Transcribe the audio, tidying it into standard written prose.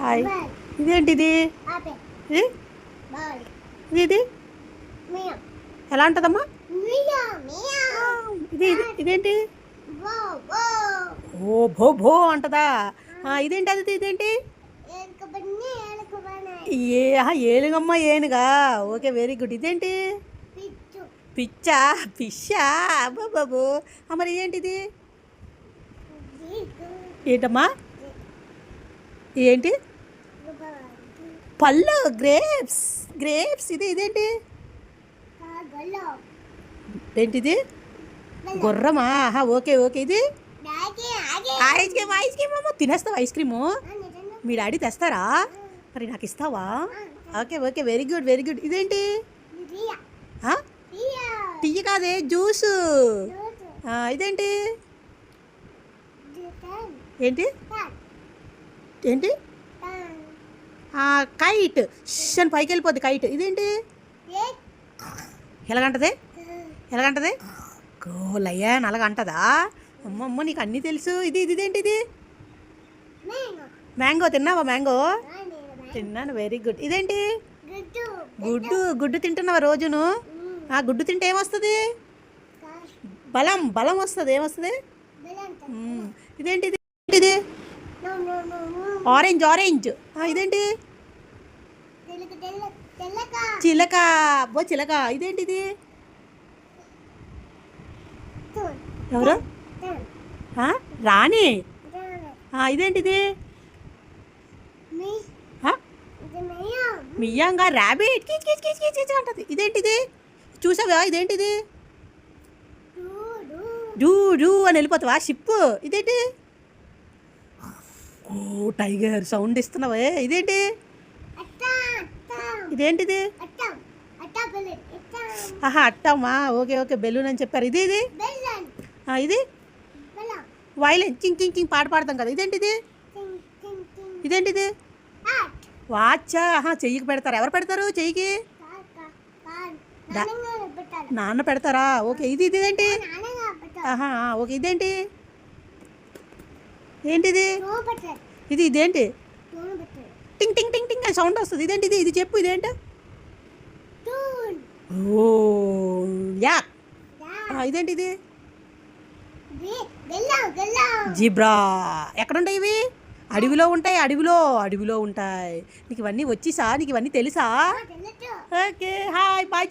Hi. ఇదేంటిది? ఇది ఇది ఎలా ఉంటుందమ్మా? ఇదేంటి? ఓ భో భో అంటదా? ఇదేంటి? అది ఇదేంటి? ఏనుగమ్మ ఏనుగా. Okay, very good. ఇదేంటి? పిచ్చా పిచ్చా బాబు. మరి ఏంటిది? ఏంటమ్మా? ఏంటి? పళ్ళు. Grapes grapes. ఇదేంటి? ఏంటిది? గుర్రమా? Okay okay. ఇది ఐస్ క్రీమ్ అమ్మ. తినేస్తావా ఐస్ క్రీము? మీ డాడీ తెస్తారా? మరి నాకు ఇస్తావా? Okay okay, very good very good. ఇదేంటి? టీ కాదే, జ్యూసు. ఇదేంటి? ఏంటి ఏంటి? కైట్. అని పైకి వెళ్ళిపోద్ది కైట్. ఇదేంటి? ఎలాగంటది? ఎలాగంటది? గోలయ్యా అలాగంటదా? అమ్మమ్మ, నీకు అన్నీ తెలుసు. ఇదేంటిది? మ్యాంగో. తిన్నావా మ్యాంగో? తిన్నాను, వెరీ గుడ్. ఇదేంటి? గుడ్డు. గుడ్డు తింటున్నావా రోజును? గుడ్డు తింటే ఏమొస్తుంది? బలం. బలం వస్తుంది. ఏమొస్తుంది? ఇదేంటిది? ఇది ఆరెంజ్. ఆరెంజ్. ఇదేంటి? చిలక. అబ్బో చిలక. ఇదేంటిది? ఎవరు? రాణి. ఇదేంటిది? మియాంగా. ర్యాబిట్. కీచ్ కీచ్ కీచ్ కీచ్ కీచ్ అంటది. ఇదేంటిది? చూసావా? ఇదేంటిది? డూ డూ అని వెళ్ళిపోతావా? షిప్. ఇదేంటి? ఓ టైగర్ సౌండ్ ఇస్తున్నావే. ఇదేంటి? ఇదేంటిది? అట్టమ్మా. ఓకే ఓకే, బెలూన్ అని చెప్పారు. ఇది ఇది వైలెన్. చింగ్ చింగ్ చింగ్ పాట పాడతాం కదా. ఇదేంటిది? ఇదేంటిది? వాచా. చెయ్యికి పెడతారా? ఎవరు పెడతారు చెయ్యికి? నాన్న పెడతారా? ఓకే. ఇదేంటి? ఓకే. ఇదేంటి? ఏంటిది? ఇదేంటి? టింగ్ టింగ్ టింగ్ టింగ్ అని సౌండ్ వస్తుంది. ఇదేంటిది? ఇది చెప్పు. ఇదేంటి? ఓ యా. ఇదేంటిది? జిబ్రా. ఎక్కడుంటాయి ఇవి? అడవిలో ఉంటాయి. అడవిలో ఉంటాయి. నీకు ఇవన్నీ వచ్చేసా? నీకు ఇవన్నీ తెలుసా? Okay, hi bye.